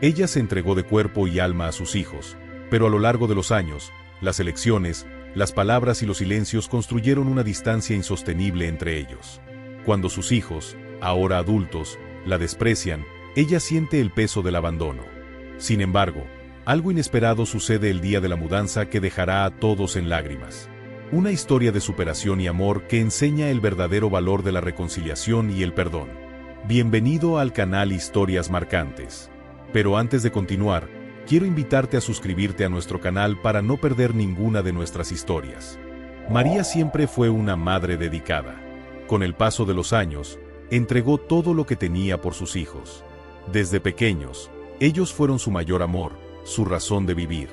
Ella se entregó de cuerpo y alma a sus hijos, pero a lo largo de los años, las elecciones, las palabras y los silencios construyeron una distancia insostenible entre ellos. Cuando sus hijos, ahora adultos, la desprecian, ella siente el peso del abandono. Sin embargo, algo inesperado sucede el día de la mudanza que dejará a todos en lágrimas. Una historia de superación y amor que enseña el verdadero valor de la reconciliación y el perdón. Bienvenido al canal Historias Marcantes. Pero antes de continuar, quiero invitarte a suscribirte a nuestro canal para no perder ninguna de nuestras historias. María siempre fue una madre dedicada. Con el paso de los años, entregó todo lo que tenía por sus hijos. Desde pequeños, ellos fueron su mayor amor, su razón de vivir.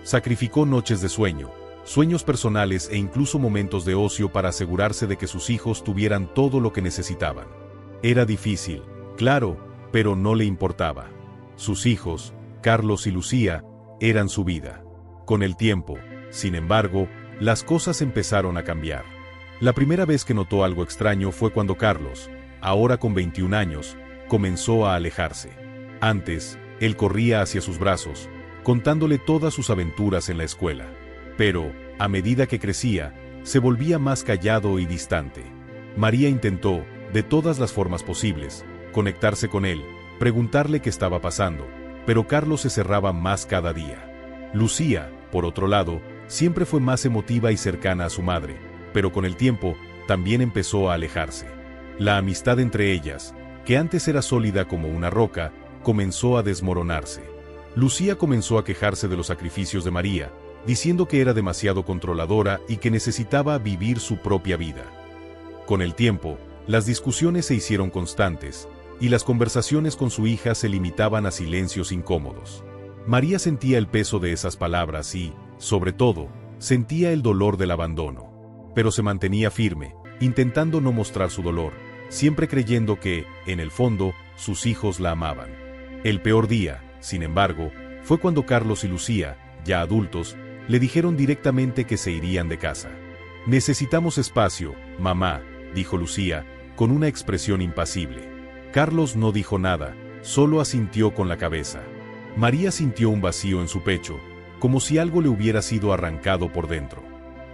Sacrificó noches de sueño, sueños personales e incluso momentos de ocio para asegurarse de que sus hijos tuvieran todo lo que necesitaban. Era difícil, claro, pero no le importaba. Sus hijos, Carlos y Lucía, eran su vida. Con el tiempo, sin embargo, las cosas empezaron a cambiar. La primera vez que notó algo extraño fue cuando Carlos, ahora con 21 años, comenzó a alejarse. Antes, él corría hacia sus brazos, contándole todas sus aventuras en la escuela. Pero, a medida que crecía, se volvía más callado y distante. María intentó, de todas las formas posibles, conectarse con él, preguntarle qué estaba pasando, pero Carlos se cerraba más cada día. Lucía, por otro lado, siempre fue más emotiva y cercana a su madre, pero con el tiempo, también empezó a alejarse. La amistad entre ellas, que antes era sólida como una roca, comenzó a desmoronarse. Lucía comenzó a quejarse de los sacrificios de María, diciendo que era demasiado controladora y que necesitaba vivir su propia vida. Con el tiempo, las discusiones se hicieron constantes, y las conversaciones con su hija se limitaban a silencios incómodos. María sentía el peso de esas palabras y, sobre todo, sentía el dolor del abandono. Pero se mantenía firme, intentando no mostrar su dolor, siempre creyendo que, en el fondo, sus hijos la amaban. El peor día, sin embargo, fue cuando Carlos y Lucía, ya adultos, le dijeron directamente que se irían de casa. «Necesitamos espacio, mamá», dijo Lucía, con una expresión impasible. Carlos no dijo nada, solo asintió con la cabeza. María sintió un vacío en su pecho, como si algo le hubiera sido arrancado por dentro.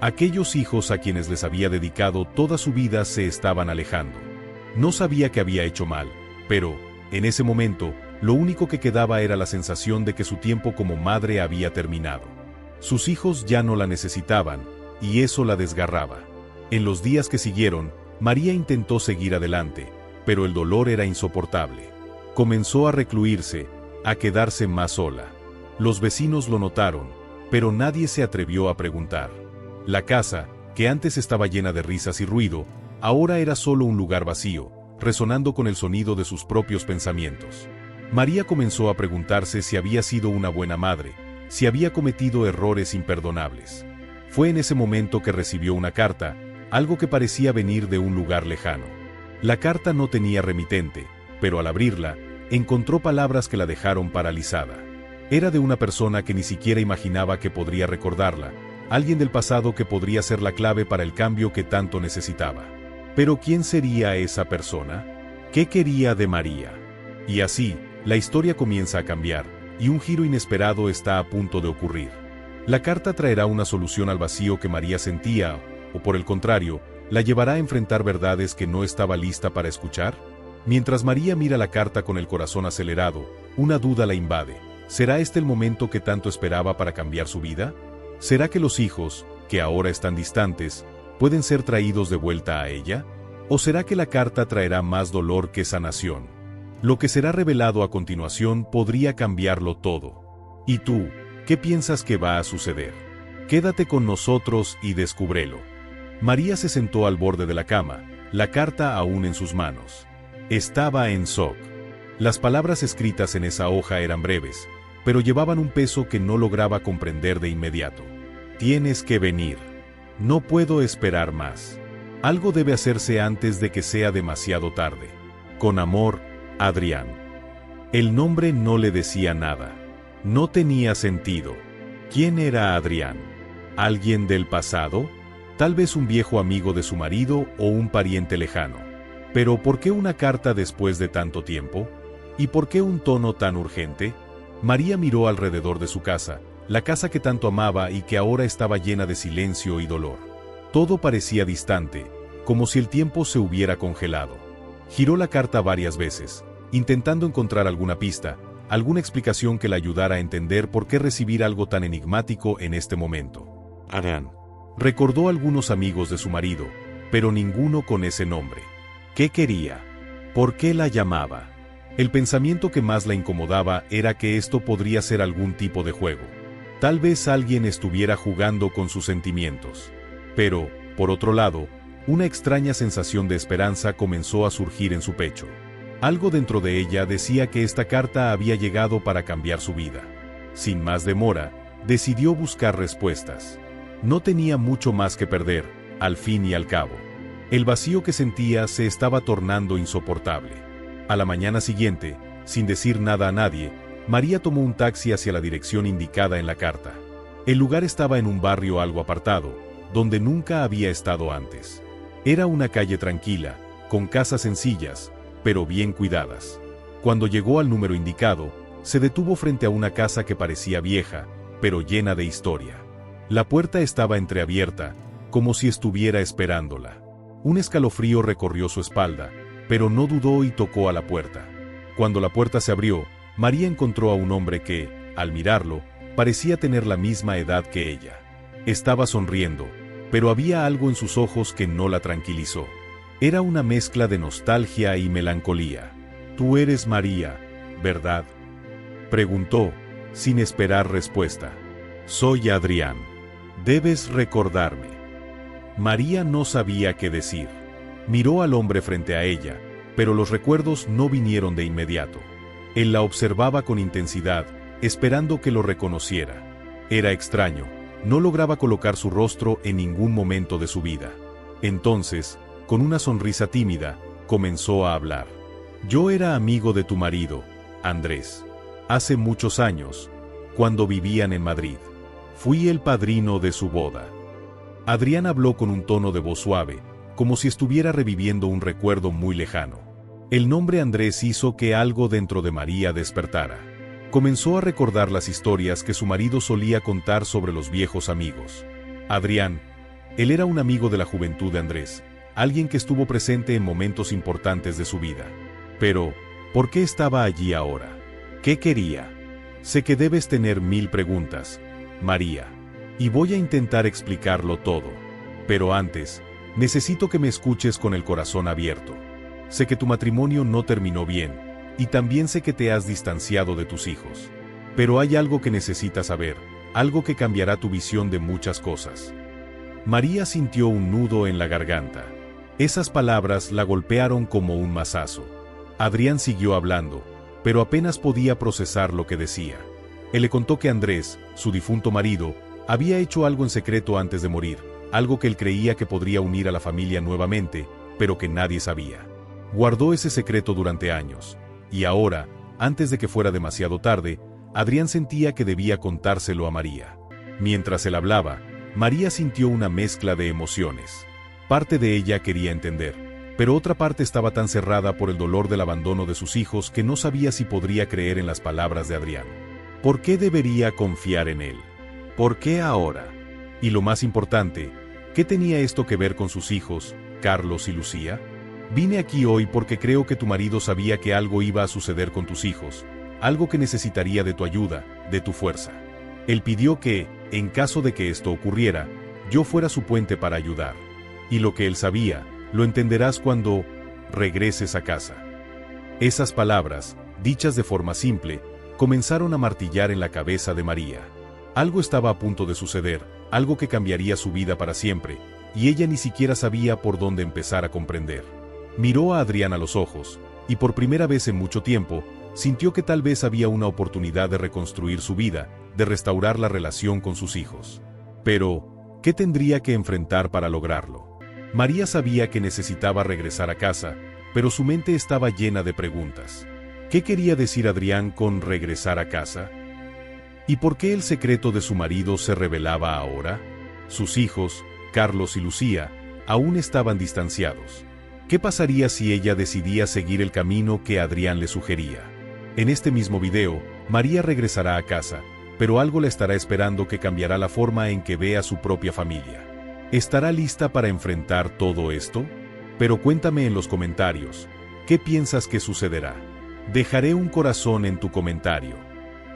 Aquellos hijos a quienes les había dedicado toda su vida se estaban alejando. No sabía que había hecho mal, pero, en ese momento, lo único que quedaba era la sensación de que su tiempo como madre había terminado. Sus hijos ya no la necesitaban, y eso la desgarraba. En los días que siguieron, María intentó seguir adelante, pero el dolor era insoportable. Comenzó a recluirse, a quedarse más sola. Los vecinos lo notaron, pero nadie se atrevió a preguntar. La casa, que antes estaba llena de risas y ruido, ahora era solo un lugar vacío, resonando con el sonido de sus propios pensamientos. María comenzó a preguntarse si había sido una buena madre, si había cometido errores imperdonables. Fue en ese momento que recibió una carta, algo que parecía venir de un lugar lejano. La carta no tenía remitente, pero al abrirla, encontró palabras que la dejaron paralizada. Era de una persona que ni siquiera imaginaba que podría recordarla, alguien del pasado que podría ser la clave para el cambio que tanto necesitaba. Pero ¿quién sería esa persona? ¿Qué quería de María? Y así, la historia comienza a cambiar, y un giro inesperado está a punto de ocurrir. La carta traerá una solución al vacío que María sentía, o por el contrario, la llevará a enfrentar verdades que no estaba lista para escuchar. Mientras María mira la carta con el corazón acelerado, una duda la invade. ¿Será este el momento que tanto esperaba para cambiar su vida? ¿Será que los hijos, que ahora están distantes, pueden ser traídos de vuelta a ella? ¿O será que la carta traerá más dolor que sanación? Lo que será revelado a continuación podría cambiarlo todo. ¿Y tú, qué piensas que va a suceder? Quédate con nosotros y descúbrelo. María se sentó al borde de la cama, la carta aún en sus manos. Estaba en shock. Las palabras escritas en esa hoja eran breves, pero llevaban un peso que no lograba comprender de inmediato. Tienes que venir. No puedo esperar más. Algo debe hacerse antes de que sea demasiado tarde. Con amor, Adrián. El nombre no le decía nada. No tenía sentido. ¿Quién era Adrián? ¿Alguien del pasado? Tal vez un viejo amigo de su marido o un pariente lejano. Pero ¿por qué una carta después de tanto tiempo? ¿Y por qué un tono tan urgente? María miró alrededor de su casa, la casa que tanto amaba y que ahora estaba llena de silencio y dolor. Todo parecía distante, como si el tiempo se hubiera congelado. Giró la carta varias veces, intentando encontrar alguna pista, alguna explicación que la ayudara a entender por qué recibir algo tan enigmático en este momento. Adrián. Recordó algunos amigos de su marido, pero ninguno con ese nombre. ¿Qué quería? ¿Por qué la llamaba? El pensamiento que más la incomodaba era que esto podría ser algún tipo de juego. Tal vez alguien estuviera jugando con sus sentimientos. Pero, por otro lado, una extraña sensación de esperanza comenzó a surgir en su pecho. Algo dentro de ella decía que esta carta había llegado para cambiar su vida. Sin más demora, decidió buscar respuestas. No tenía mucho más que perder, al fin y al cabo. El vacío que sentía se estaba tornando insoportable. A la mañana siguiente, sin decir nada a nadie, María tomó un taxi hacia la dirección indicada en la carta. El lugar estaba en un barrio algo apartado, donde nunca había estado antes. Era una calle tranquila, con casas sencillas, pero bien cuidadas. Cuando llegó al número indicado, se detuvo frente a una casa que parecía vieja, pero llena de historia. La puerta estaba entreabierta, como si estuviera esperándola. Un escalofrío recorrió su espalda, pero no dudó y tocó a la puerta. Cuando la puerta se abrió, María encontró a un hombre que, al mirarlo, parecía tener la misma edad que ella. Estaba sonriendo, pero había algo en sus ojos que no la tranquilizó. Era una mezcla de nostalgia y melancolía. «Tú eres María, ¿verdad?», preguntó, sin esperar respuesta. «Soy Adrián. Debes recordarme». María no sabía qué decir. Miró al hombre frente a ella, pero los recuerdos no vinieron de inmediato. Él la observaba con intensidad, esperando que lo reconociera. Era extraño, no lograba colocar su rostro en ningún momento de su vida. Entonces, con una sonrisa tímida, comenzó a hablar. «Yo era amigo de tu marido, Andrés. Hace muchos años, cuando vivían en Madrid. Fui el padrino de su boda». Adrián habló con un tono de voz suave, como si estuviera reviviendo un recuerdo muy lejano. El nombre Andrés hizo que algo dentro de María despertara. Comenzó a recordar las historias que su marido solía contar sobre los viejos amigos. Adrián, él era un amigo de la juventud de Andrés, alguien que estuvo presente en momentos importantes de su vida. Pero, ¿por qué estaba allí ahora? ¿Qué quería? Sé que debes tener 1000 preguntas, María, y voy a intentar explicarlo todo. Pero antes, necesito que me escuches con el corazón abierto. Sé que tu matrimonio no terminó bien, y también sé que te has distanciado de tus hijos. Pero hay algo que necesitas saber, algo que cambiará tu visión de muchas cosas. María sintió un nudo en la garganta. Esas palabras la golpearon como un mazazo. Adrián siguió hablando, pero apenas podía procesar lo que decía. Él le contó que Andrés, su difunto marido, había hecho algo en secreto antes de morir, algo que él creía que podría unir a la familia nuevamente, pero que nadie sabía. Guardó ese secreto durante años, y ahora, antes de que fuera demasiado tarde, Adrián sentía que debía contárselo a María. Mientras él hablaba, María sintió una mezcla de emociones. Parte de ella quería entender, pero otra parte estaba tan cerrada por el dolor del abandono de sus hijos que no sabía si podría creer en las palabras de Adrián. ¿Por qué debería confiar en él? ¿Por qué ahora? Y lo más importante, ¿qué tenía esto que ver con sus hijos, Carlos y Lucía? Vine aquí hoy porque creo que tu marido sabía que algo iba a suceder con tus hijos, algo que necesitaría de tu ayuda, de tu fuerza. Él pidió que, en caso de que esto ocurriera, yo fuera su puente para ayudar. Y lo que él sabía, lo entenderás cuando regreses a casa. Esas palabras, dichas de forma simple, comenzaron a martillar en la cabeza de María. Algo estaba a punto de suceder, algo que cambiaría su vida para siempre, y ella ni siquiera sabía por dónde empezar a comprender. Miró a Adrián a los ojos, y por primera vez en mucho tiempo, sintió que tal vez había una oportunidad de reconstruir su vida, de restaurar la relación con sus hijos. Pero, ¿qué tendría que enfrentar para lograrlo? María sabía que necesitaba regresar a casa, pero su mente estaba llena de preguntas. ¿Qué quería decir Adrián con regresar a casa? ¿Y por qué el secreto de su marido se revelaba ahora? Sus hijos, Carlos y Lucía, aún estaban distanciados. ¿Qué pasaría si ella decidía seguir el camino que Adrián le sugería? En este mismo video, María regresará a casa, pero algo la estará esperando que cambiará la forma en que ve a su propia familia. ¿Estará lista para enfrentar todo esto? Pero cuéntame en los comentarios, ¿qué piensas que sucederá? Dejaré un corazón en tu comentario.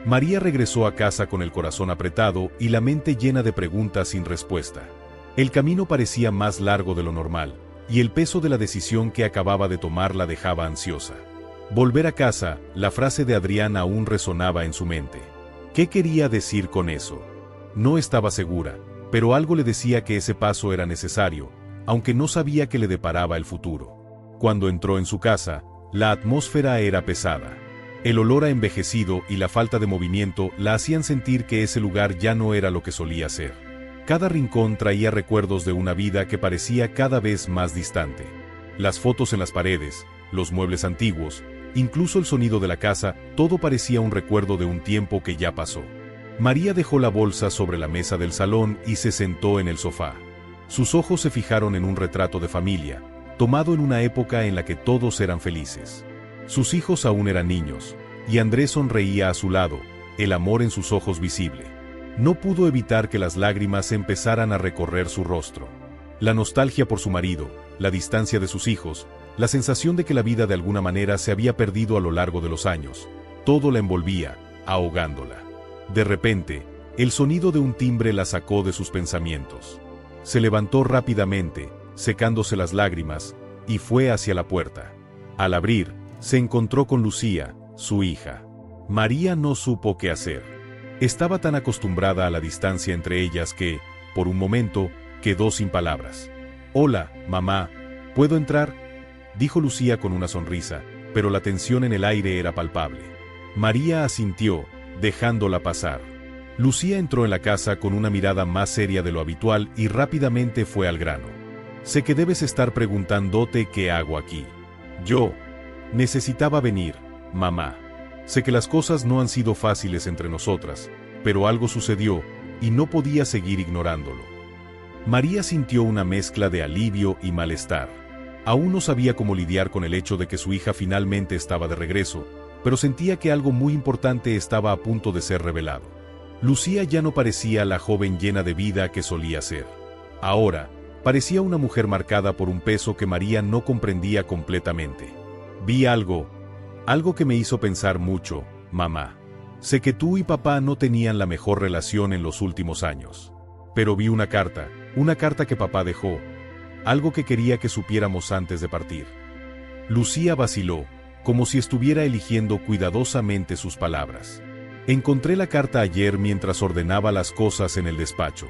María regresó a casa con el corazón apretado y la mente llena de preguntas sin respuesta. El camino parecía más largo de lo normal, y el peso de la decisión que acababa de tomar la dejaba ansiosa. Volver a casa, la frase de Adrián aún resonaba en su mente. ¿Qué quería decir con eso? No estaba segura, pero algo le decía que ese paso era necesario, aunque no sabía qué le deparaba el futuro. Cuando entró en su casa, la atmósfera era pesada. El olor a envejecido y la falta de movimiento la hacían sentir que ese lugar ya no era lo que solía ser. Cada rincón traía recuerdos de una vida que parecía cada vez más distante. Las fotos en las paredes, los muebles antiguos, incluso el sonido de la casa, todo parecía un recuerdo de un tiempo que ya pasó. María dejó la bolsa sobre la mesa del salón y se sentó en el sofá. Sus ojos se fijaron en un retrato de familia, tomado en una época en la que todos eran felices. Sus hijos aún eran niños, y Andrés sonreía a su lado, el amor en sus ojos visible. No pudo evitar que las lágrimas empezaran a recorrer su rostro. La nostalgia por su marido, la distancia de sus hijos, la sensación de que la vida de alguna manera se había perdido a lo largo de los años, todo la envolvía, ahogándola. De repente, el sonido de un timbre la sacó de sus pensamientos. Se levantó rápidamente, secándose las lágrimas, y fue hacia la puerta. Al abrir, se encontró con Lucía, su hija. María no supo qué hacer. Estaba tan acostumbrada a la distancia entre ellas que, por un momento, quedó sin palabras. «Hola, mamá, ¿puedo entrar?», dijo Lucía con una sonrisa, pero la tensión en el aire era palpable. María asintió, dejándola pasar. Lucía entró en la casa con una mirada más seria de lo habitual y rápidamente fue al grano. «Sé que debes estar preguntándote qué hago aquí. Yo necesitaba venir, mamá. Sé que las cosas no han sido fáciles entre nosotras, pero algo sucedió, y no podía seguir ignorándolo». María sintió una mezcla de alivio y malestar. Aún no sabía cómo lidiar con el hecho de que su hija finalmente estaba de regreso, pero sentía que algo muy importante estaba a punto de ser revelado. Lucía ya no parecía la joven llena de vida que solía ser. Ahora, parecía una mujer marcada por un peso que María no comprendía completamente. «Vi algo que me hizo pensar mucho, mamá. Sé que tú y papá no tenían la mejor relación en los últimos años. Pero vi una carta que papá dejó, algo que quería que supiéramos antes de partir». Lucía vaciló, como si estuviera eligiendo cuidadosamente sus palabras. «Encontré la carta ayer mientras ordenaba las cosas en el despacho.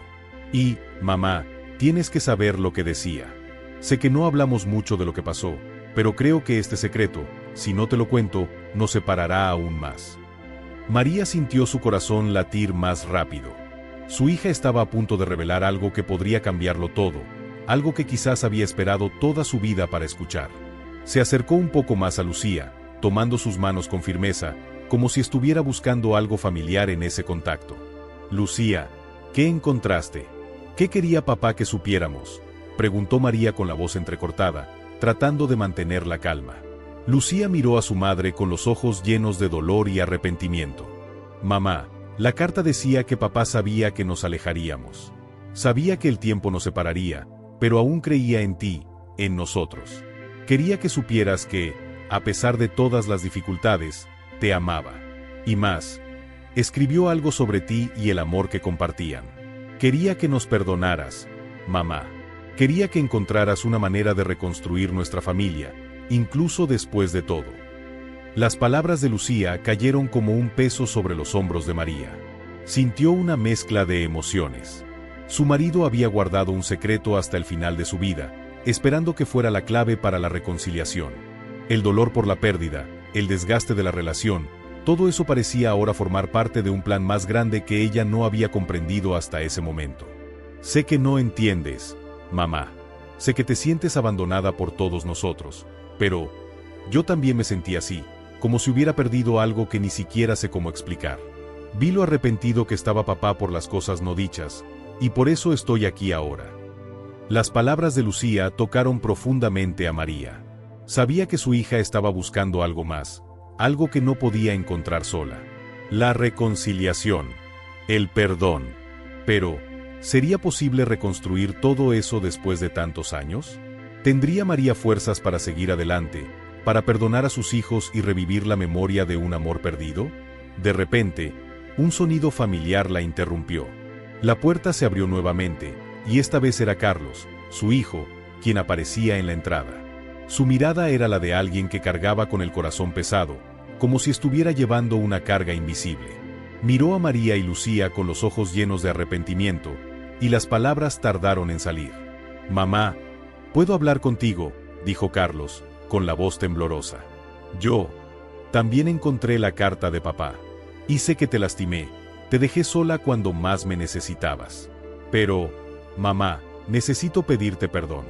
Y, mamá, tienes que saber lo que decía. Sé que no hablamos mucho de lo que pasó, pero creo que este secreto, si no te lo cuento, nos separará aún más». María sintió su corazón latir más rápido. Su hija estaba a punto de revelar algo que podría cambiarlo todo, algo que quizás había esperado toda su vida para escuchar. Se acercó un poco más a Lucía, tomando sus manos con firmeza, como si estuviera buscando algo familiar en ese contacto. «Lucía, ¿qué encontraste? ¿Qué quería papá que supiéramos?», preguntó María con la voz entrecortada, tratando de mantener la calma. Lucía miró a su madre con los ojos llenos de dolor y arrepentimiento. «Mamá, la carta decía que papá sabía que nos alejaríamos. Sabía que el tiempo nos separaría, pero aún creía en ti, en nosotros. Quería que supieras que, a pesar de todas las dificultades, te amaba. Y más, escribió algo sobre ti y el amor que compartían. Quería que nos perdonaras, mamá. Quería que encontraras una manera de reconstruir nuestra familia, incluso después de todo». Las palabras de Lucía cayeron como un peso sobre los hombros de María. Sintió una mezcla de emociones. Su marido había guardado un secreto hasta el final de su vida, esperando que fuera la clave para la reconciliación. El dolor por la pérdida, el desgaste de la relación, todo eso parecía ahora formar parte de un plan más grande que ella no había comprendido hasta ese momento. «Sé que no entiendes, mamá. Sé que te sientes abandonada por todos nosotros, pero yo también me sentí así, como si hubiera perdido algo que ni siquiera sé cómo explicar. Vi lo arrepentido que estaba papá por las cosas no dichas, y por eso estoy aquí ahora». Las palabras de Lucía tocaron profundamente a María. Sabía que su hija estaba buscando algo más, algo que no podía encontrar sola. La reconciliación. El perdón. Pero, ¿sería posible reconstruir todo eso después de tantos años? ¿Tendría María fuerzas para seguir adelante, para perdonar a sus hijos y revivir la memoria de un amor perdido? De repente, un sonido familiar la interrumpió. La puerta se abrió nuevamente, y esta vez era Carlos, su hijo, quien aparecía en la entrada. Su mirada era la de alguien que cargaba con el corazón pesado, como si estuviera llevando una carga invisible. Miró a María y Lucía con los ojos llenos de arrepentimiento, y las palabras tardaron en salir. «Mamá, ¿puedo hablar contigo?», dijo Carlos, con la voz temblorosa. «Yo también encontré la carta de papá. Y sé que te lastimé, te dejé sola cuando más me necesitabas. Pero, mamá, necesito pedirte perdón.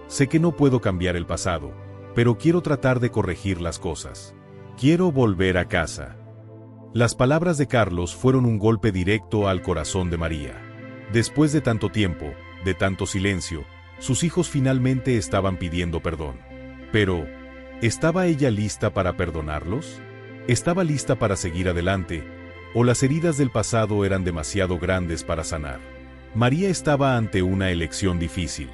Sé que no puedo cambiar el pasado, pero quiero tratar de corregir las cosas. Quiero volver a casa». Las palabras de Carlos fueron un golpe directo al corazón de María. Después de tanto tiempo, de tanto silencio, sus hijos finalmente estaban pidiendo perdón. Pero, ¿estaba ella lista para perdonarlos? ¿Estaba lista para seguir adelante? ¿O las heridas del pasado eran demasiado grandes para sanar? María estaba ante una elección difícil.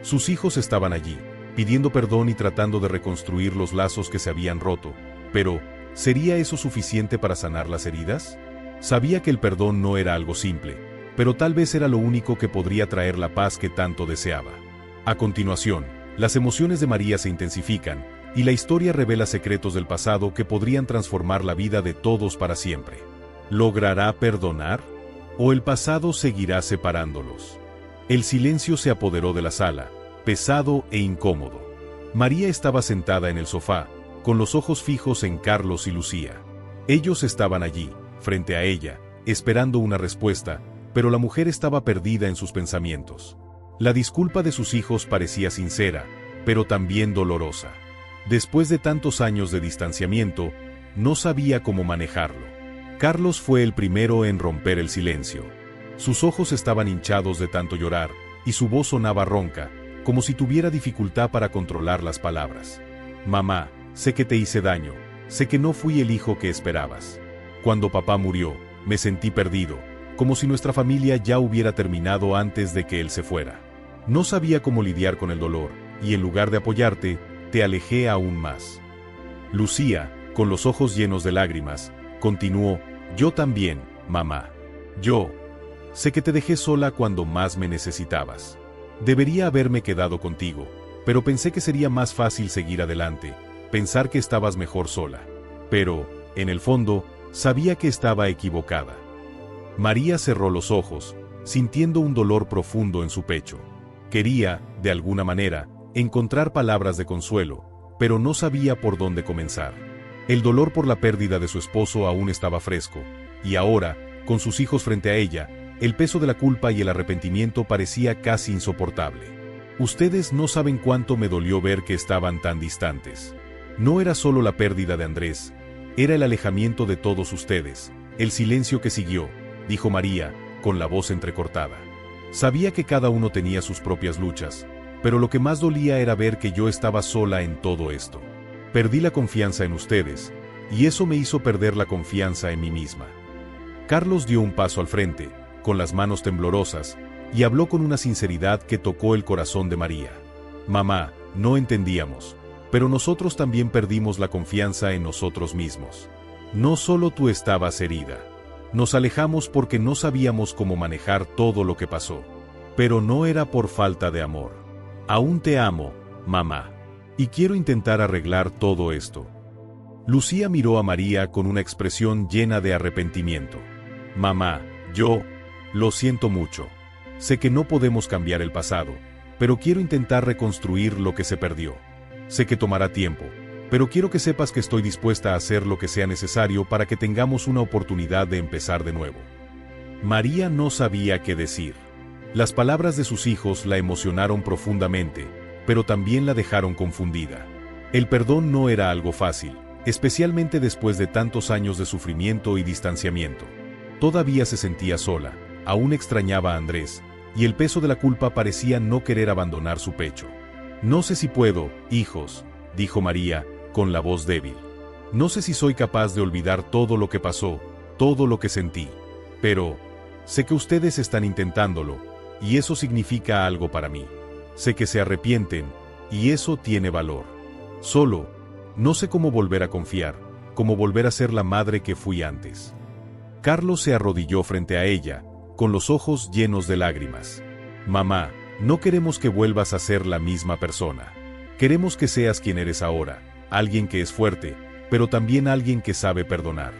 Sus hijos estaban allí, pidiendo perdón y tratando de reconstruir los lazos que se habían roto. Pero, ¿sería eso suficiente para sanar las heridas? Sabía que el perdón no era algo simple, pero tal vez era lo único que podría traer la paz que tanto deseaba. A continuación, las emociones de María se intensifican, y la historia revela secretos del pasado que podrían transformar la vida de todos para siempre. ¿Logrará perdonar? ¿O el pasado seguirá separándolos? El silencio se apoderó de la sala, pesado e incómodo. María estaba sentada en el sofá, con los ojos fijos en Carlos y Lucía. Ellos estaban allí, frente a ella, esperando una respuesta, pero la mujer estaba perdida en sus pensamientos. La disculpa de sus hijos parecía sincera, pero también dolorosa. Después de tantos años de distanciamiento, no sabía cómo manejarlo. Carlos fue el primero en romper el silencio. Sus ojos estaban hinchados de tanto llorar, y su voz sonaba ronca, como si tuviera dificultad para controlar las palabras. «Mamá, sé que te hice daño, sé que no fui el hijo que esperabas. Cuando papá murió, me sentí perdido, como si nuestra familia ya hubiera terminado antes de que él se fuera. No sabía cómo lidiar con el dolor, y en lugar de apoyarte, te alejé aún más». Lucía, con los ojos llenos de lágrimas, continuó: «Yo también, mamá. Yo sé que te dejé sola cuando más me necesitabas. Debería haberme quedado contigo, pero pensé que sería más fácil seguir adelante, pensar que estabas mejor sola. Pero, en el fondo, sabía que estaba equivocada». María cerró los ojos, sintiendo un dolor profundo en su pecho. Quería, de alguna manera, encontrar palabras de consuelo, pero no sabía por dónde comenzar. El dolor por la pérdida de su esposo aún estaba fresco, y ahora, con sus hijos frente a ella, el peso de la culpa y el arrepentimiento parecía casi insoportable. «Ustedes no saben cuánto me dolió ver que estaban tan distantes. No era solo la pérdida de Andrés, era el alejamiento de todos ustedes, el silencio que siguió», dijo María, con la voz entrecortada. Sabía que cada uno tenía sus propias luchas, pero lo que más dolía era ver que yo estaba sola en todo esto. Perdí la confianza en ustedes, y eso me hizo perder la confianza en mí misma. Carlos dio un paso al frente, con las manos temblorosas, y habló con una sinceridad que tocó el corazón de María. «Mamá, no entendíamos, pero nosotros también perdimos la confianza en nosotros mismos. No solo tú estabas herida. Nos alejamos porque no sabíamos cómo manejar todo lo que pasó. Pero no era por falta de amor. Aún te amo, mamá. Y quiero intentar arreglar todo esto». Lucía miró a María con una expresión llena de arrepentimiento. «Mamá, yo lo siento mucho. Sé que no podemos cambiar el pasado, pero quiero intentar reconstruir lo que se perdió. Sé que tomará tiempo, pero quiero que sepas que estoy dispuesta a hacer lo que sea necesario para que tengamos una oportunidad de empezar de nuevo». María no sabía qué decir. Las palabras de sus hijos la emocionaron profundamente, pero también la dejaron confundida. El perdón no era algo fácil, especialmente después de tantos años de sufrimiento y distanciamiento. Todavía se sentía sola, aún extrañaba a Andrés, y el peso de la culpa parecía no querer abandonar su pecho. «No sé si puedo, hijos», dijo María, con la voz débil. «No sé si soy capaz de olvidar todo lo que pasó, todo lo que sentí. Pero, sé que ustedes están intentándolo, y eso significa algo para mí. Sé que se arrepienten, y eso tiene valor. Solo, no sé cómo volver a confiar, cómo volver a ser la madre que fui antes. Carlos se arrodilló frente a ella, con los ojos llenos de lágrimas. Mamá, no queremos que vuelvas a ser la misma persona. Queremos que seas quien eres ahora, alguien que es fuerte, pero también alguien que sabe perdonar.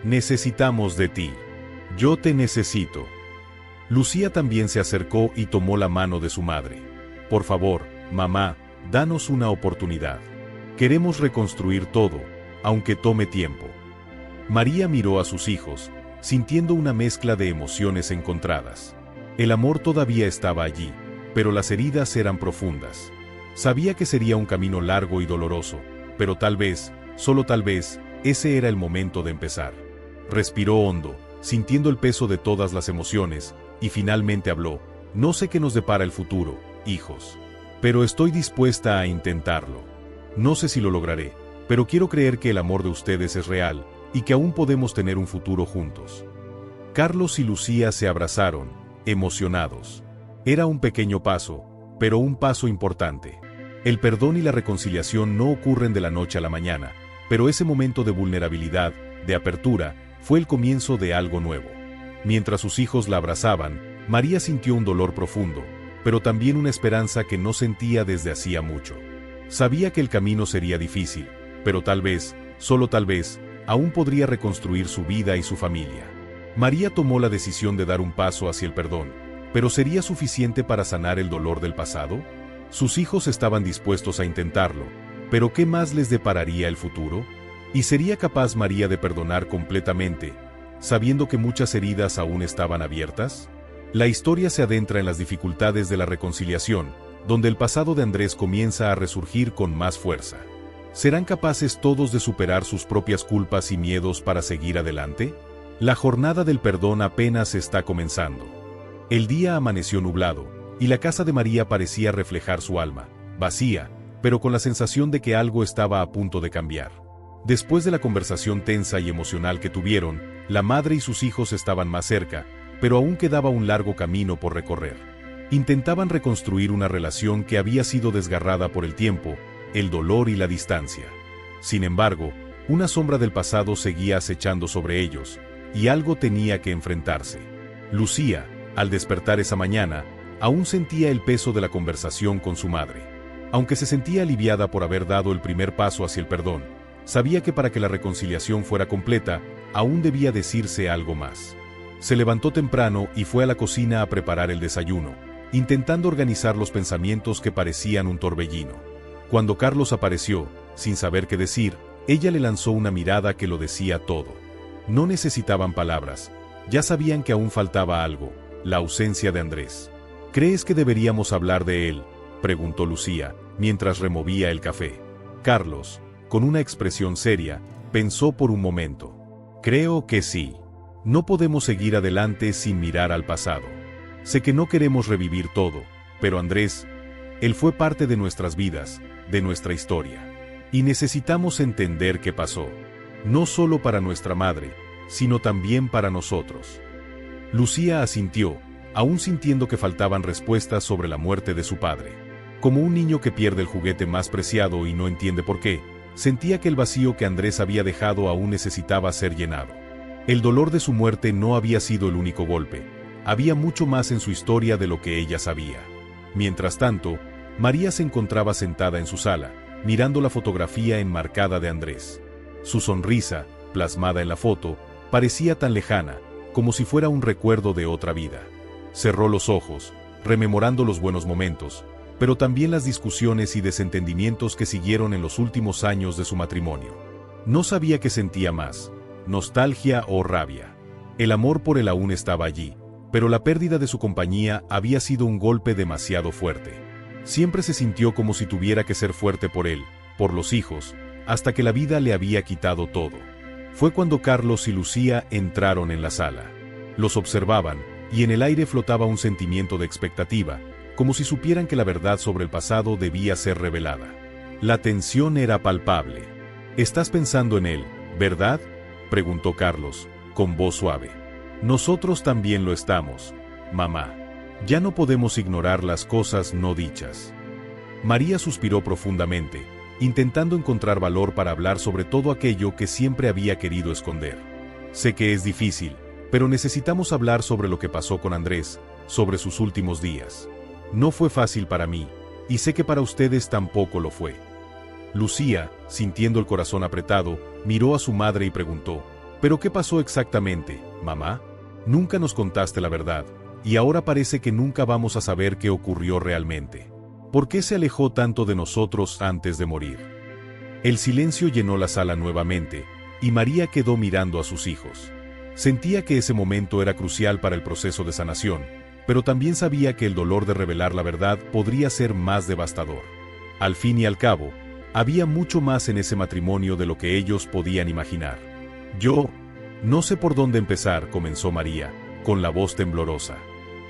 Necesitamos de ti. Yo te necesito. Lucía también se acercó y tomó la mano de su madre. Por favor, mamá, danos una oportunidad. Queremos reconstruir todo, aunque tome tiempo. María miró a sus hijos, sintiendo una mezcla de emociones encontradas. El amor todavía estaba allí, pero las heridas eran profundas. Sabía que sería un camino largo y doloroso, pero tal vez, solo tal vez, ese era el momento de empezar. Respiró hondo, sintiendo el peso de todas las emociones, y finalmente habló: no sé qué nos depara el futuro, hijos. Pero estoy dispuesta a intentarlo. No sé si lo lograré, pero quiero creer que el amor de ustedes es real, y que aún podemos tener un futuro juntos. Carlos y Lucía se abrazaron, emocionados. Era un pequeño paso, pero un paso importante. El perdón y la reconciliación no ocurren de la noche a la mañana, pero ese momento de vulnerabilidad, de apertura, fue el comienzo de algo nuevo. Mientras sus hijos la abrazaban, María sintió un dolor profundo, pero también una esperanza que no sentía desde hacía mucho. Sabía que el camino sería difícil, pero tal vez, solo tal vez, aún podría reconstruir su vida y su familia. María tomó la decisión de dar un paso hacia el perdón, pero ¿sería suficiente para sanar el dolor del pasado? Sus hijos estaban dispuestos a intentarlo, pero ¿qué más les depararía el futuro? ¿Y sería capaz María de perdonar completamente, sabiendo que muchas heridas aún estaban abiertas? La historia se adentra en las dificultades de la reconciliación, donde el pasado de Andrés comienza a resurgir con más fuerza. ¿Serán capaces todos de superar sus propias culpas y miedos para seguir adelante? La jornada del perdón apenas está comenzando. El día amaneció nublado, y la casa de María parecía reflejar su alma, vacía, pero con la sensación de que algo estaba a punto de cambiar. Después de la conversación tensa y emocional que tuvieron, la madre y sus hijos estaban más cerca, pero aún quedaba un largo camino por recorrer. Intentaban reconstruir una relación que había sido desgarrada por el tiempo, el dolor y la distancia. Sin embargo, una sombra del pasado seguía acechando sobre ellos, y algo tenía que enfrentarse. Lucía, al despertar esa mañana, aún sentía el peso de la conversación con su madre. Aunque se sentía aliviada por haber dado el primer paso hacia el perdón, sabía que para que la reconciliación fuera completa, aún debía decirse algo más. Se levantó temprano y fue a la cocina a preparar el desayuno, intentando organizar los pensamientos que parecían un torbellino. Cuando Carlos apareció, sin saber qué decir, ella le lanzó una mirada que lo decía todo. No necesitaban palabras, ya sabían que aún faltaba algo: la ausencia de Andrés. ¿Crees que deberíamos hablar de él?, preguntó Lucía, mientras removía el café. Carlos, con una expresión seria, pensó por un momento. Creo que sí. No podemos seguir adelante sin mirar al pasado. Sé que no queremos revivir todo, pero Andrés, él fue parte de nuestras vidas, de nuestra historia. Y necesitamos entender qué pasó. No solo para nuestra madre, sino también para nosotros. Lucía asintió, aún sintiendo que faltaban respuestas sobre la muerte de su padre. Como un niño que pierde el juguete más preciado y no entiende por qué, sentía que el vacío que Andrés había dejado aún necesitaba ser llenado. El dolor de su muerte no había sido el único golpe, había mucho más en su historia de lo que ella sabía. Mientras tanto, María se encontraba sentada en su sala, mirando la fotografía enmarcada de Andrés. Su sonrisa, plasmada en la foto, parecía tan lejana, como si fuera un recuerdo de otra vida. Cerró los ojos, rememorando los buenos momentos, pero también las discusiones y desentendimientos que siguieron en los últimos años de su matrimonio. No sabía qué sentía más, nostalgia o rabia. El amor por él aún estaba allí, pero la pérdida de su compañía había sido un golpe demasiado fuerte. Siempre se sintió como si tuviera que ser fuerte por él, por los hijos, hasta que la vida le había quitado todo. Fue cuando Carlos y Lucía entraron en la sala. Los observaban, y en el aire flotaba un sentimiento de expectativa, como si supieran que la verdad sobre el pasado debía ser revelada. La tensión era palpable. «¿Estás pensando en él, verdad?», preguntó Carlos, con voz suave. Nosotros también lo estamos, mamá. Ya no podemos ignorar las cosas no dichas. María suspiró profundamente, intentando encontrar valor para hablar sobre todo aquello que siempre había querido esconder. Sé que es difícil, pero necesitamos hablar sobre lo que pasó con Andrés, sobre sus últimos días. No fue fácil para mí, y sé que para ustedes tampoco lo fue. Lucía, sintiendo el corazón apretado, miró a su madre y preguntó: ¿pero qué pasó exactamente, mamá? Nunca nos contaste la verdad, y ahora parece que nunca vamos a saber qué ocurrió realmente. ¿Por qué se alejó tanto de nosotros antes de morir? El silencio llenó la sala nuevamente, y María quedó mirando a sus hijos. Sentía que ese momento era crucial para el proceso de sanación, pero también sabía que el dolor de revelar la verdad podría ser más devastador. Al fin y al cabo, había mucho más en ese matrimonio de lo que ellos podían imaginar. Yo no sé por dónde empezar, comenzó María, con la voz temblorosa.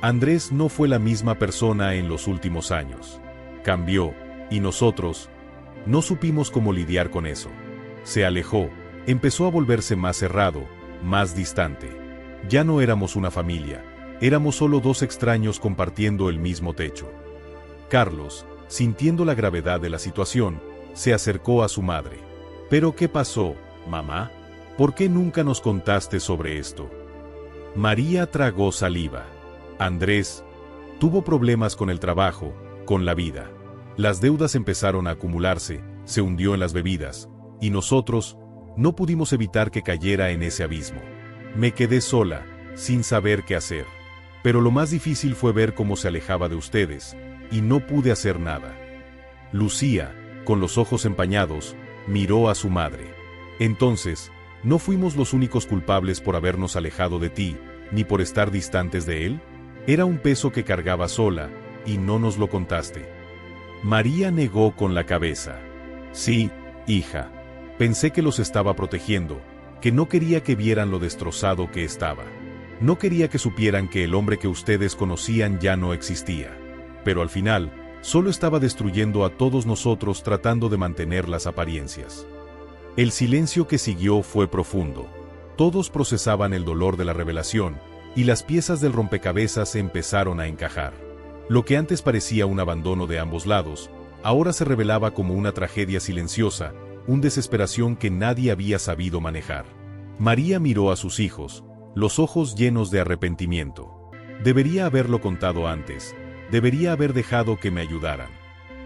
Andrés no fue la misma persona en los últimos años. Cambió, y nosotros no supimos cómo lidiar con eso. Se alejó, empezó a volverse más cerrado, más distante. Ya no éramos una familia, éramos solo dos extraños compartiendo el mismo techo. Carlos, sintiendo la gravedad de la situación, se acercó a su madre. ¿Pero qué pasó, mamá? ¿Por qué nunca nos contaste sobre esto? María tragó saliva. Andrés tuvo problemas con el trabajo, con la vida. Las deudas empezaron a acumularse, se hundió en las bebidas, y nosotros no pudimos evitar que cayera en ese abismo. Me quedé sola, sin saber qué hacer. Pero lo más difícil fue ver cómo se alejaba de ustedes, y no pude hacer nada. Lucía, con los ojos empañados, miró a su madre. Entonces, ¿no fuimos los únicos culpables por habernos alejado de ti, ni por estar distantes de él? Era un peso que cargaba sola, y no nos lo contaste. María negó con la cabeza. Sí, hija. Pensé que los estaba protegiendo, que no quería que vieran lo destrozado que estaba. No quería que supieran que el hombre que ustedes conocían ya no existía. Pero al final, solo estaba destruyendo a todos nosotros tratando de mantener las apariencias. El silencio que siguió fue profundo. Todos procesaban el dolor de la revelación, y las piezas del rompecabezas empezaron a encajar. Lo que antes parecía un abandono de ambos lados, ahora se revelaba como una tragedia silenciosa, una desesperación que nadie había sabido manejar. María miró a sus hijos, los ojos llenos de arrepentimiento. Debería haberlo contado antes, debería haber dejado que me ayudaran.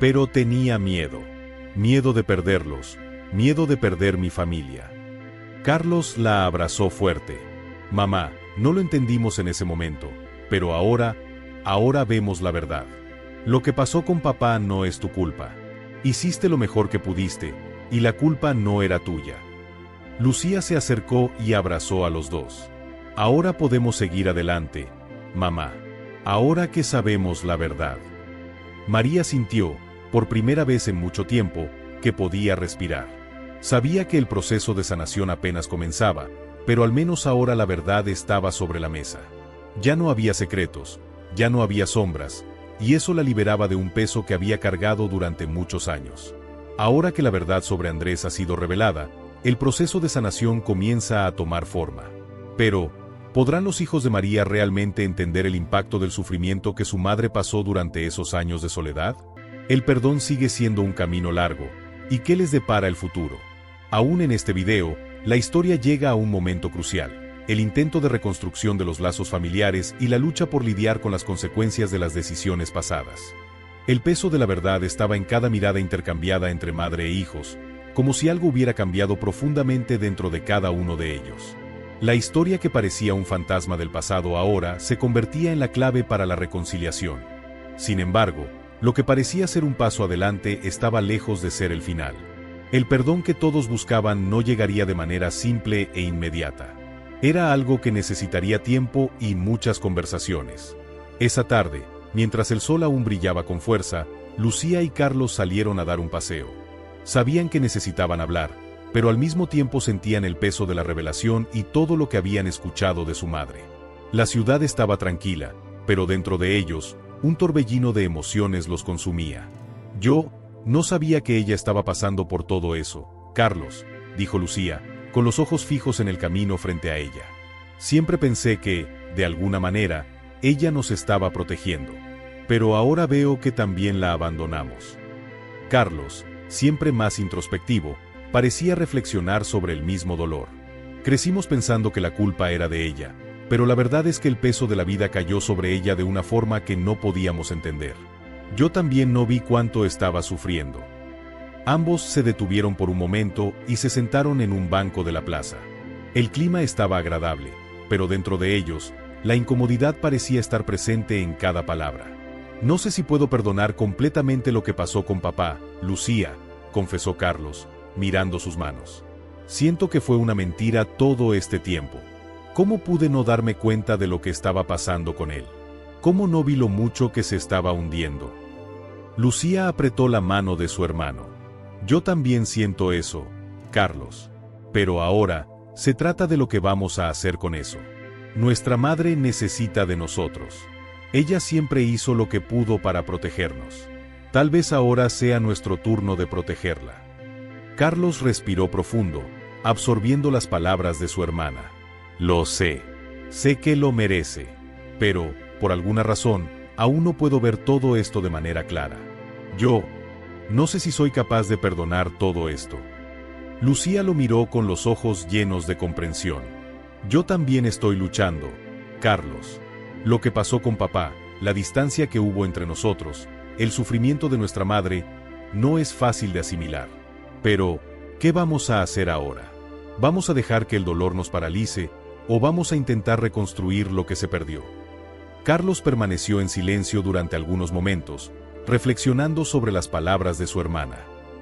Pero tenía miedo. Miedo de perderlos, miedo de perder mi familia. Carlos la abrazó fuerte. Mamá, no lo entendimos en ese momento, pero ahora vemos la verdad. Lo que pasó con papá no es tu culpa. Hiciste lo mejor que pudiste, y la culpa no era tuya. Lucía se acercó y abrazó a los dos. Ahora podemos seguir adelante, mamá. Ahora que sabemos la verdad. María sintió, por primera vez en mucho tiempo, que podía respirar. Sabía que el proceso de sanación apenas comenzaba, pero al menos ahora la verdad estaba sobre la mesa. Ya no había secretos, ya no había sombras, y eso la liberaba de un peso que había cargado durante muchos años. Ahora que la verdad sobre Andrés ha sido revelada, el proceso de sanación comienza a tomar forma. Pero, ¿podrán los hijos de María realmente entender el impacto del sufrimiento que su madre pasó durante esos años de soledad? El perdón sigue siendo un camino largo, ¿y qué les depara el futuro? Aún en este video, la historia llega a un momento crucial, el intento de reconstrucción de los lazos familiares y la lucha por lidiar con las consecuencias de las decisiones pasadas. El peso de la verdad estaba en cada mirada intercambiada entre madre e hijos, como si algo hubiera cambiado profundamente dentro de cada uno de ellos. La historia que parecía un fantasma del pasado ahora se convertía en la clave para la reconciliación. Sin embargo, lo que parecía ser un paso adelante estaba lejos de ser el final. El perdón que todos buscaban no llegaría de manera simple e inmediata. Era algo que necesitaría tiempo y muchas conversaciones. Esa tarde, mientras el sol aún brillaba con fuerza, Lucía y Carlos salieron a dar un paseo. Sabían que necesitaban hablar, pero al mismo tiempo sentían el peso de la revelación y todo lo que habían escuchado de su madre. La ciudad estaba tranquila, pero dentro de ellos, un torbellino de emociones los consumía. Yo no sabía que ella estaba pasando por todo eso, Carlos, dijo Lucía, con los ojos fijos en el camino frente a ella. Siempre pensé que, de alguna manera, ella nos estaba protegiendo. Pero ahora veo que también la abandonamos. Carlos, siempre más introspectivo, parecía reflexionar sobre el mismo dolor. Crecimos pensando que la culpa era de ella, pero la verdad es que el peso de la vida cayó sobre ella de una forma que no podíamos entender. Yo también no vi cuánto estaba sufriendo. Ambos se detuvieron por un momento y se sentaron en un banco de la plaza. El clima estaba agradable, pero dentro de ellos, la incomodidad parecía estar presente en cada palabra. No sé si puedo perdonar completamente lo que pasó con papá, Lucía, confesó Carlos, mirando sus manos. Siento que fue una mentira todo este tiempo. ¿Cómo pude no darme cuenta de lo que estaba pasando con él? ¿Cómo no vi lo mucho que se estaba hundiendo? Lucía apretó la mano de su hermano. Yo también siento eso, Carlos. Pero ahora, se trata de lo que vamos a hacer con eso. Nuestra madre necesita de nosotros. Ella siempre hizo lo que pudo para protegernos. Tal vez ahora sea nuestro turno de protegerla. Carlos respiró profundo, absorbiendo las palabras de su hermana. Lo sé. Sé que lo merece. Pero, por alguna razón, aún no puedo ver todo esto de manera clara. Yo no sé si soy capaz de perdonar todo esto. Lucía lo miró con los ojos llenos de comprensión. Yo también estoy luchando, Carlos. Lo que pasó con papá, la distancia que hubo entre nosotros, el sufrimiento de nuestra madre, no es fácil de asimilar. Pero, ¿qué vamos a hacer ahora? ¿Vamos a dejar que el dolor nos paralice, o vamos a intentar reconstruir lo que se perdió? Carlos permaneció en silencio durante algunos momentos, reflexionando sobre las palabras de su hermana.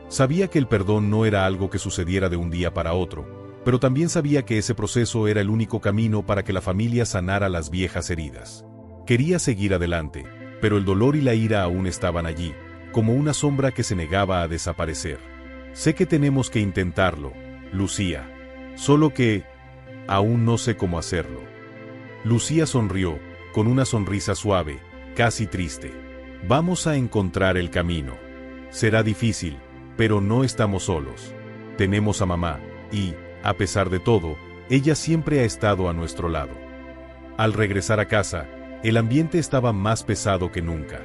Sabía que el perdón no era algo que sucediera de un día para otro, pero también sabía que ese proceso era el único camino para que la familia sanara las viejas heridas. Quería seguir adelante, pero el dolor y la ira aún estaban allí, como una sombra que se negaba a desaparecer. Sé que tenemos que intentarlo, Lucía. Solo que aún no sé cómo hacerlo. Lucía sonrió, con una sonrisa suave, casi triste. Vamos a encontrar el camino. Será difícil, pero no estamos solos. Tenemos a mamá, y, a pesar de todo, ella siempre ha estado a nuestro lado. Al regresar a casa, el ambiente estaba más pesado que nunca.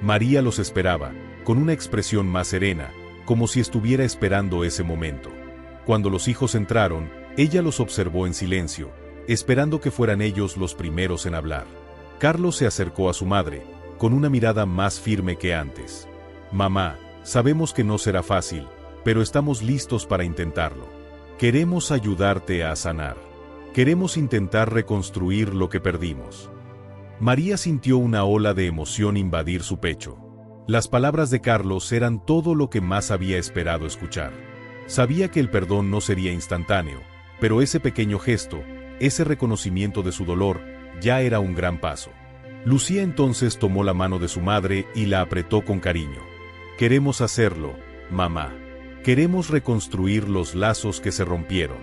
María los esperaba, con una expresión más serena, como si estuviera esperando ese momento. Cuando los hijos entraron, ella los observó en silencio, esperando que fueran ellos los primeros en hablar. Carlos se acercó a su madre, con una mirada más firme que antes. Mamá, sabemos que no será fácil, pero estamos listos para intentarlo. Queremos ayudarte a sanar. Queremos intentar reconstruir lo que perdimos. María sintió una ola de emoción invadir su pecho. Las palabras de Carlos eran todo lo que más había esperado escuchar. Sabía que el perdón no sería instantáneo, pero ese pequeño gesto, ese reconocimiento de su dolor, ya era un gran paso. Lucía entonces tomó la mano de su madre y la apretó con cariño. Queremos hacerlo, mamá. Queremos reconstruir los lazos que se rompieron.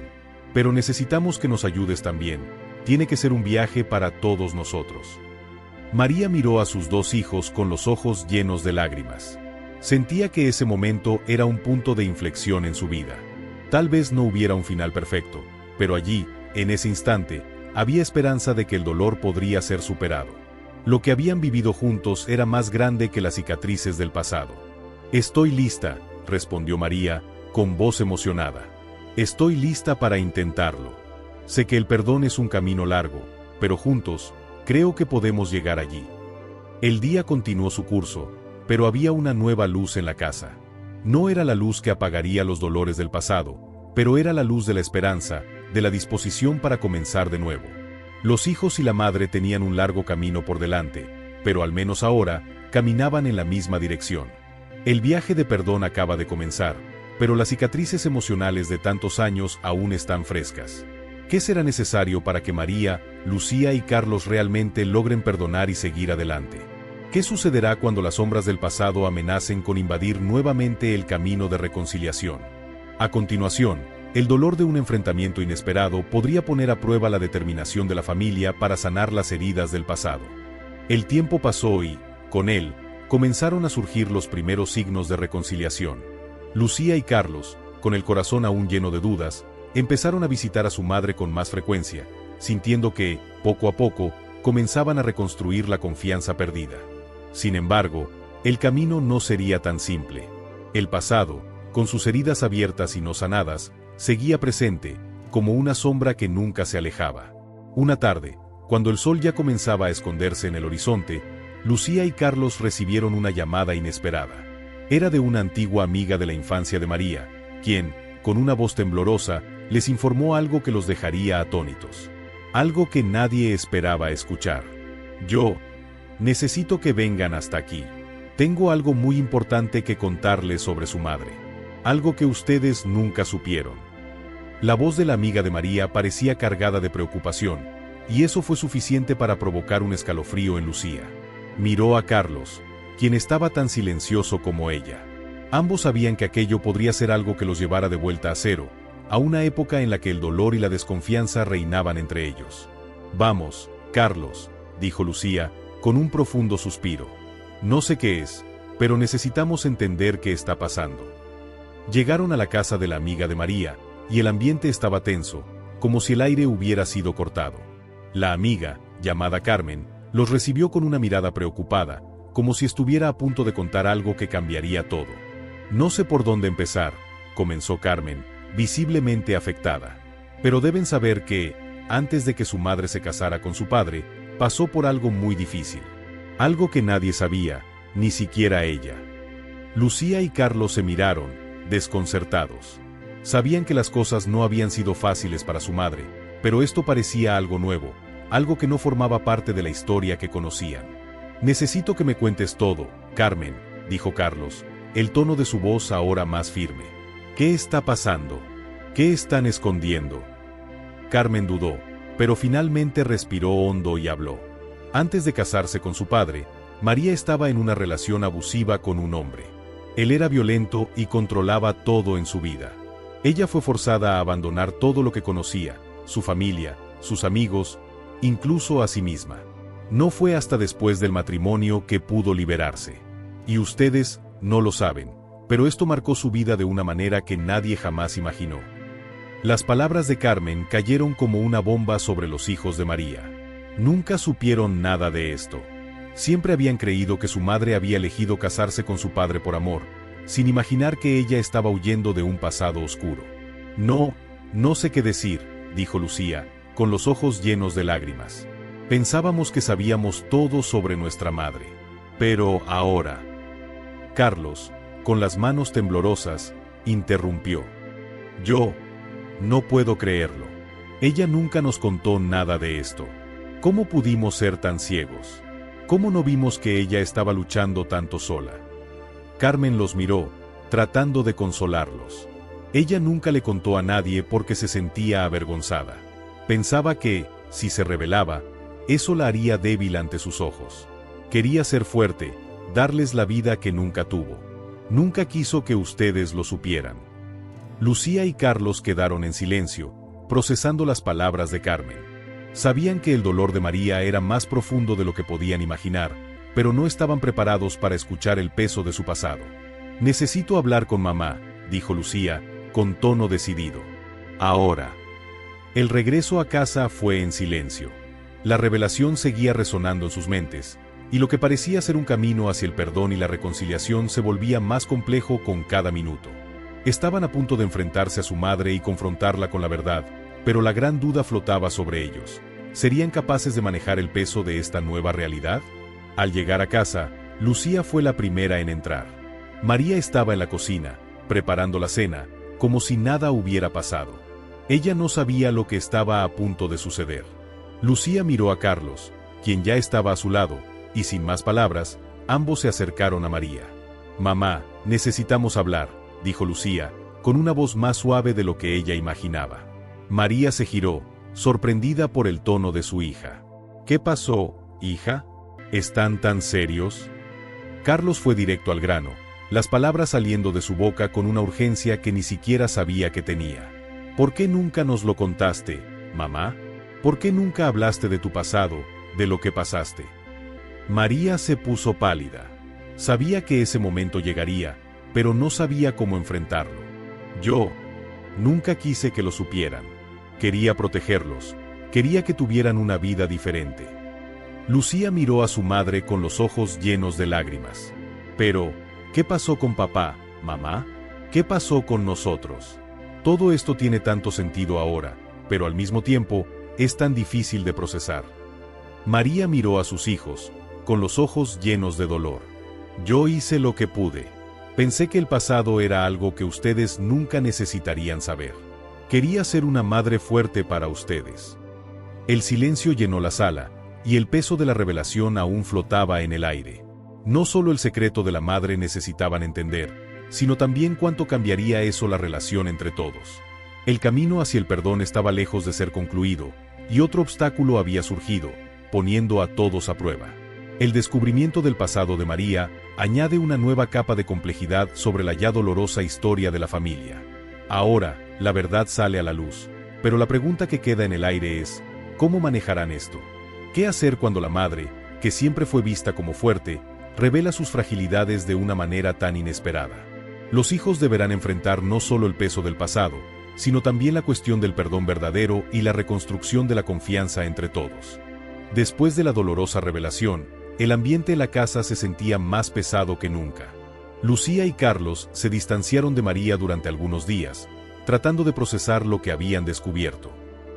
Pero necesitamos que nos ayudes también. Tiene que ser un viaje para todos nosotros. María miró a sus dos hijos con los ojos llenos de lágrimas. Sentía que ese momento era un punto de inflexión en su vida. Tal vez no hubiera un final perfecto, pero allí, en ese instante, había esperanza de que el dolor podría ser superado. Lo que habían vivido juntos era más grande que las cicatrices del pasado. Estoy lista, respondió María, con voz emocionada. Estoy lista para intentarlo. Sé que el perdón es un camino largo, pero juntos, creo que podemos llegar allí. El día continuó su curso, pero había una nueva luz en la casa. No era la luz que apagaría los dolores del pasado, pero era la luz de la esperanza, de la disposición para comenzar de nuevo. Los hijos y la madre tenían un largo camino por delante, pero al menos ahora, caminaban en la misma dirección. El viaje de perdón acaba de comenzar, pero las cicatrices emocionales de tantos años aún están frescas. ¿Qué será necesario para que María, Lucía y Carlos realmente logren perdonar y seguir adelante? ¿Qué sucederá cuando las sombras del pasado amenacen con invadir nuevamente el camino de reconciliación? A continuación, el dolor de un enfrentamiento inesperado podría poner a prueba la determinación de la familia para sanar las heridas del pasado. El tiempo pasó y, con él, comenzaron a surgir los primeros signos de reconciliación. Lucía y Carlos, con el corazón aún lleno de dudas, empezaron a visitar a su madre con más frecuencia, sintiendo que, poco a poco, comenzaban a reconstruir la confianza perdida. Sin embargo, el camino no sería tan simple. El pasado, con sus heridas abiertas y no sanadas, seguía presente, como una sombra que nunca se alejaba. Una tarde, cuando el sol ya comenzaba a esconderse en el horizonte, Lucía y Carlos recibieron una llamada inesperada. Era de una antigua amiga de la infancia de María, quien, con una voz temblorosa, les informó algo que los dejaría atónitos. Algo que nadie esperaba escuchar. Yo necesito que vengan hasta aquí. Tengo algo muy importante que contarles sobre su madre. Algo que ustedes nunca supieron. La voz de la amiga de María parecía cargada de preocupación, y eso fue suficiente para provocar un escalofrío en Lucía. Miró a Carlos, quien estaba tan silencioso como ella. Ambos sabían que aquello podría ser algo que los llevara de vuelta a cero, a una época en la que el dolor y la desconfianza reinaban entre ellos. Vamos, Carlos, dijo Lucía, con un profundo suspiro. No sé qué es, pero necesitamos entender qué está pasando. Llegaron a la casa de la amiga de María, y el ambiente estaba tenso, como si el aire hubiera sido cortado. La amiga, llamada Carmen, los recibió con una mirada preocupada, como si estuviera a punto de contar algo que cambiaría todo. No sé por dónde empezar, comenzó Carmen, visiblemente afectada. Pero deben saber que, antes de que su madre se casara con su padre, pasó por algo muy difícil. Algo que nadie sabía, ni siquiera ella. Lucía y Carlos se miraron, desconcertados. Sabían que las cosas no habían sido fáciles para su madre, pero esto parecía algo nuevo, algo que no formaba parte de la historia que conocían. Necesito que me cuentes todo, Carmen, dijo Carlos, el tono de su voz ahora más firme. ¿Qué está pasando? ¿Qué están escondiendo? Carmen dudó, pero finalmente respiró hondo y habló. Antes de casarse con su padre, María estaba en una relación abusiva con un hombre. Él era violento y controlaba todo en su vida. Ella fue forzada a abandonar todo lo que conocía, su familia, sus amigos, incluso a sí misma. No fue hasta después del matrimonio que pudo liberarse. Y ustedes no lo saben, pero esto marcó su vida de una manera que nadie jamás imaginó. Las palabras de Carmen cayeron como una bomba sobre los hijos de María. Nunca supieron nada de esto. Siempre habían creído que su madre había elegido casarse con su padre por amor, sin imaginar que ella estaba huyendo de un pasado oscuro. No sé qué decir, dijo Lucía, con los ojos llenos de lágrimas. Pensábamos que sabíamos todo sobre nuestra madre. Pero ahora... Carlos, con las manos temblorosas, interrumpió. Yo no puedo creerlo. Ella nunca nos contó nada de esto. ¿Cómo pudimos ser tan ciegos? ¿Cómo no vimos que ella estaba luchando tanto sola? Carmen los miró, tratando de consolarlos. Ella nunca le contó a nadie porque se sentía avergonzada. Pensaba que, si se rebelaba, eso la haría débil ante sus ojos. Quería ser fuerte, darles la vida que nunca tuvo. Nunca quiso que ustedes lo supieran. Lucía y Carlos quedaron en silencio, procesando las palabras de Carmen. Sabían que el dolor de María era más profundo de lo que podían imaginar, pero no estaban preparados para escuchar el peso de su pasado. Necesito hablar con mamá, dijo Lucía, con tono decidido. Ahora. El regreso a casa fue en silencio. La revelación seguía resonando en sus mentes, y lo que parecía ser un camino hacia el perdón y la reconciliación se volvía más complejo con cada minuto. Estaban a punto de enfrentarse a su madre y confrontarla con la verdad, pero la gran duda flotaba sobre ellos. ¿Serían capaces de manejar el peso de esta nueva realidad? Al llegar a casa, Lucía fue la primera en entrar. María estaba en la cocina, preparando la cena, como si nada hubiera pasado. Ella no sabía lo que estaba a punto de suceder. Lucía miró a Carlos, quien ya estaba a su lado, y sin más palabras, ambos se acercaron a María. «Mamá, necesitamos hablar», dijo Lucía, con una voz más suave de lo que ella imaginaba. María se giró, sorprendida por el tono de su hija. «¿Qué pasó, hija? ¿Están tan serios?» Carlos fue directo al grano, las palabras saliendo de su boca con una urgencia que ni siquiera sabía que tenía. «¿Por qué nunca nos lo contaste, mamá? ¿Por qué nunca hablaste de tu pasado, de lo que pasaste?» María se puso pálida. Sabía que ese momento llegaría, pero no sabía cómo enfrentarlo. «Yo nunca quise que lo supieran. Quería protegerlos, Quería que tuvieran una vida diferente. Lucía miró a su madre con los ojos llenos de lágrimas. Pero, ¿qué pasó con papá, mamá? ¿Qué pasó con nosotros? Todo esto tiene tanto sentido ahora, pero al mismo tiempo, es tan difícil de procesar. María miró a sus hijos, con los ojos llenos de dolor. Yo hice lo que pude. Pensé que el pasado era algo que ustedes nunca necesitarían saber. Quería ser una madre fuerte para ustedes. El silencio llenó la sala, y el peso de la revelación aún flotaba en el aire. No solo el secreto de la madre necesitaban entender, sino también cuánto cambiaría eso la relación entre todos. El camino hacia el perdón estaba lejos de ser concluido, y otro obstáculo había surgido, poniendo a todos a prueba. El descubrimiento del pasado de María añade una nueva capa de complejidad sobre la ya dolorosa historia de la familia. Ahora, la verdad sale a la luz, pero la pregunta que queda en el aire es, ¿cómo manejarán esto? ¿Qué hacer cuando la madre, que siempre fue vista como fuerte, revela sus fragilidades de una manera tan inesperada? Los hijos deberán enfrentar no solo el peso del pasado, sino también la cuestión del perdón verdadero y la reconstrucción de la confianza entre todos. Después de la dolorosa revelación, el ambiente en la casa se sentía más pesado que nunca. Lucía y Carlos se distanciaron de María durante algunos días, tratando de procesar lo que habían descubierto.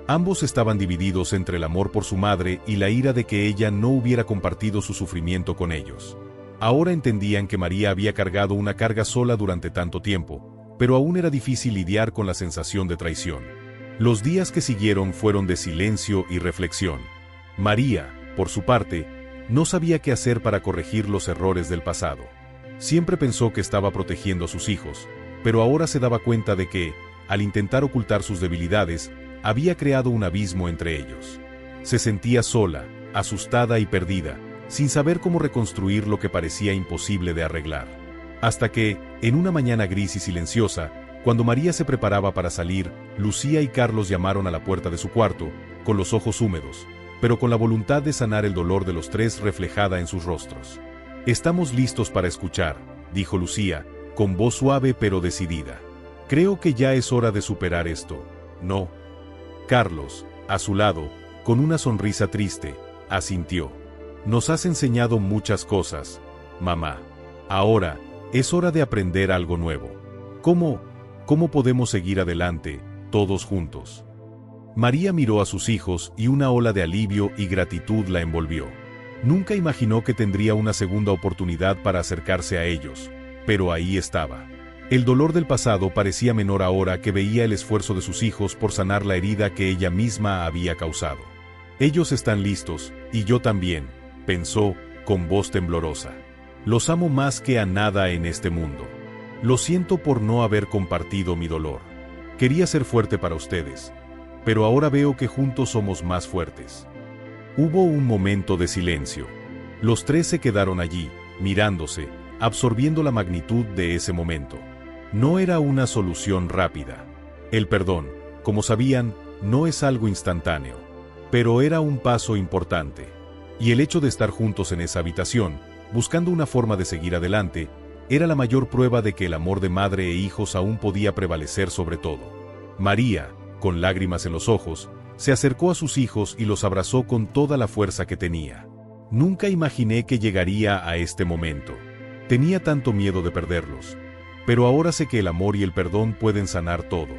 Ambos estaban divididos entre el amor por su madre y la ira de que ella no hubiera compartido su sufrimiento con ellos. Ahora entendían que María había cargado una carga sola durante tanto tiempo, pero aún era difícil lidiar con la sensación de traición. Los días que siguieron fueron de silencio y reflexión. María, por su parte, no sabía qué hacer para corregir los errores del pasado. Siempre pensó que estaba protegiendo a sus hijos, pero ahora se daba cuenta de que, al intentar ocultar sus debilidades, había creado un abismo entre ellos. Se sentía sola, asustada y perdida, sin saber cómo reconstruir lo que parecía imposible de arreglar. Hasta que, en una mañana gris y silenciosa, cuando María se preparaba para salir, Lucía y Carlos llamaron a la puerta de su cuarto, con los ojos húmedos, pero con la voluntad de sanar el dolor de los tres reflejada en sus rostros. «Estamos listos para escuchar», dijo Lucía, con voz suave pero decidida. «Creo que ya es hora de superar esto, ¿no?». Carlos, a su lado, con una sonrisa triste, asintió. «Nos has enseñado muchas cosas, mamá. Ahora, es hora de aprender algo nuevo. ¿Cómo podemos seguir adelante, todos juntos?». María miró a sus hijos y una ola de alivio y gratitud la envolvió. Nunca imaginó que tendría una segunda oportunidad para acercarse a ellos, pero ahí estaba. El dolor del pasado parecía menor ahora que veía el esfuerzo de sus hijos por sanar la herida que ella misma había causado. «Ellos están listos, y yo también», pensó, con voz temblorosa. «Los amo más que a nada en este mundo. Lo siento por no haber compartido mi dolor. Quería ser fuerte para ustedes, pero ahora veo que juntos somos más fuertes». Hubo un momento de silencio. Los tres se quedaron allí, mirándose, absorbiendo la magnitud de ese momento. No era una solución rápida. El perdón, como sabían, no es algo instantáneo, pero era un paso importante. Y el hecho de estar juntos en esa habitación, buscando una forma de seguir adelante, era la mayor prueba de que el amor de madre e hijos aún podía prevalecer sobre todo. María, con lágrimas en los ojos, se acercó a sus hijos y los abrazó con toda la fuerza que tenía. «Nunca imaginé que llegaría a este momento. Tenía tanto miedo de perderlos. Pero ahora sé que el amor y el perdón pueden sanar todo».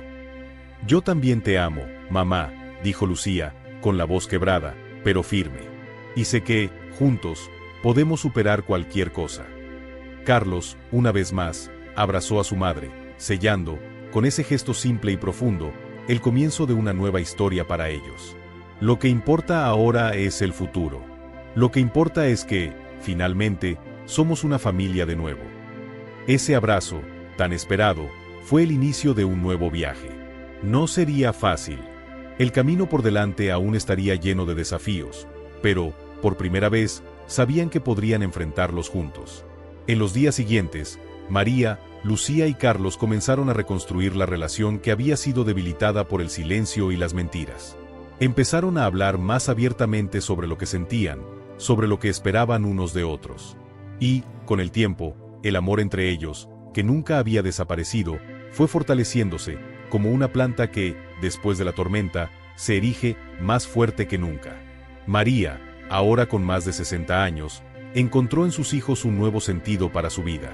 «Yo también te amo, mamá», dijo Lucía, con la voz quebrada, pero firme. «Y sé que, juntos, podemos superar cualquier cosa». Carlos, una vez más, abrazó a su madre, sellando, con ese gesto simple y profundo, el comienzo de una nueva historia para ellos. Lo que importa ahora es el futuro. Lo que importa es que, finalmente, somos una familia de nuevo. Ese abrazo, tan esperado, fue el inicio de un nuevo viaje. No sería fácil. El camino por delante aún estaría lleno de desafíos, pero, por primera vez, sabían que podrían enfrentarlos juntos. En los días siguientes, María, Lucía y Carlos comenzaron a reconstruir la relación que había sido debilitada por el silencio y las mentiras. Empezaron a hablar más abiertamente sobre lo que sentían, sobre lo que esperaban unos de otros. Y, con el tiempo, el amor entre ellos, que nunca había desaparecido, fue fortaleciéndose, como una planta que, después de la tormenta, se erige más fuerte que nunca. María, ahora con más de 60 años, encontró en sus hijos un nuevo sentido para su vida.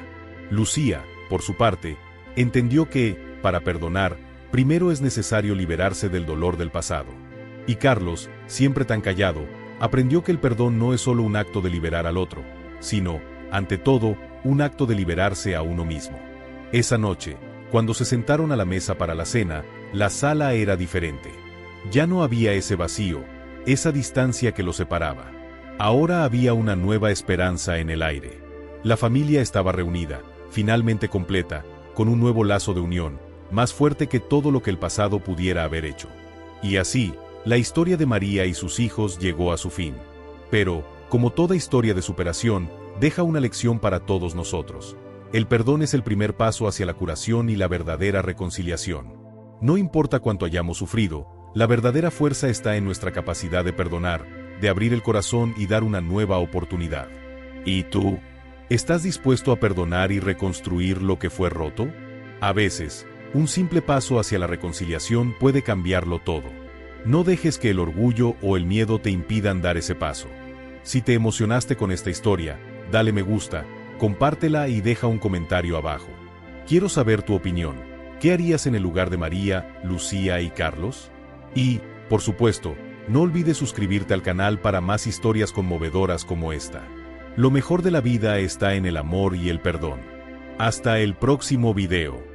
Lucía, por su parte, entendió que, para perdonar, primero es necesario liberarse del dolor del pasado. Y Carlos, siempre tan callado, aprendió que el perdón no es solo un acto de liberar al otro, sino, ante todo, un acto de liberarse a uno mismo. Esa noche, cuando se sentaron a la mesa para la cena, la sala era diferente. Ya no había ese vacío, esa distancia que los separaba. Ahora había una nueva esperanza en el aire. La familia estaba reunida, finalmente completa, con un nuevo lazo de unión, más fuerte que todo lo que el pasado pudiera haber hecho. Y así, la historia de María y sus hijos llegó a su fin. Pero, como toda historia de superación, deja una lección para todos nosotros. El perdón es el primer paso hacia la curación y la verdadera reconciliación. No importa cuánto hayamos sufrido, la verdadera fuerza está en nuestra capacidad de perdonar, de abrir el corazón y dar una nueva oportunidad. ¿Y tú? ¿Estás dispuesto a perdonar y reconstruir lo que fue roto? A veces, un simple paso hacia la reconciliación puede cambiarlo todo. No dejes que el orgullo o el miedo te impidan dar ese paso. Si te emocionaste con esta historia, dale me gusta, compártela y deja un comentario abajo. Quiero saber tu opinión. ¿Qué harías en el lugar de María, Lucía y Carlos? Y, por supuesto, no olvides suscribirte al canal para más historias conmovedoras como esta. Lo mejor de la vida está en el amor y el perdón. Hasta el próximo video.